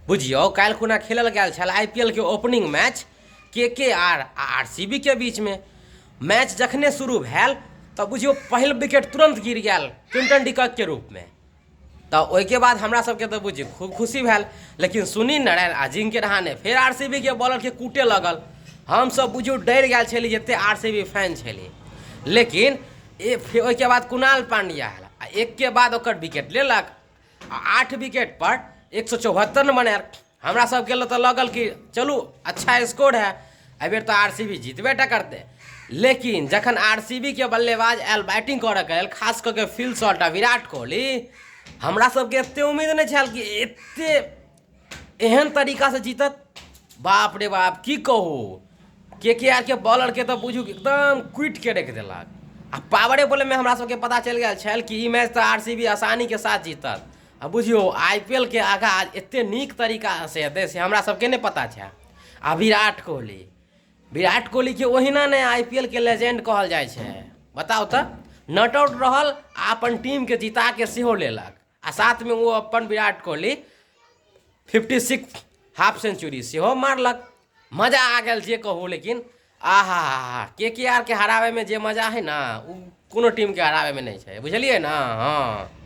बुझियो काल्हि खुना खेलल गेल छल IPL के ओपनिंग मैच KKR आ RCB के बीच में। मैच जखने शुरू भेल तऽ बुझियो पहिल विकेट तुरंत गिर गेल क्विंटन डिकॉक के रूप में। तो ओइके बाद हमरा सबके तो बुझियो खूब खुशी भेल, लेकिन सुनील नारायण आ अजिंक्य रहाणे फेर RCB के बॉलर के कूटे लगल। हम सब बुझियो डर गेल छली जते RCB फैन छली। लेकिन ओइके बाद कुणाल पांड्या आयल आ एक के बाद ओकर विकेट लेलक आ 8 विकेट पर 174 रन बनायल। हमरा सबके लिए तो लगल कि चलू अच्छा स्कोर है, एहि बेर तो RCB जीतबे टा करते। लेकिन जखन RCB के बल्लेबाज आयल बैटिंग करऽ के लेल, खास करके फिल शॉट आ विराट कोहली, हमरा सबके एते उम्मीद नहीं छल कि एते एहन तरीका से जीतत। बाप रे बाप की कहू, KKR के बॉलर के तो बुझू एकदम क्विट के रख देलक। आ पावरे बोले में हमरा सबके पता चल गया छल कि ई मैच तो RCB आसानी के साथ जीतत। आ बुझियो IPL के आगाज एते नीक तरीका से हेतै से हमरा सबके नहीं पता छै। आ विराट कोहली के ओहिना ने IPL के लेजेंड कहल जाय छै। बताओ तो, नॉट आउट रहल आ अपन टीम के जिता के सेहो लेलक। आ साथ में वो अपन विराट कोहली 56 हाफ सेंचुरी सेहो मारलक। मजा आ गेल जे कहू, लेकिन आहा KKR के हरावे में जे मजा है ना, उ कोनो टीम के हरावे में नहीं छै, बुझलिए ना। हाँ।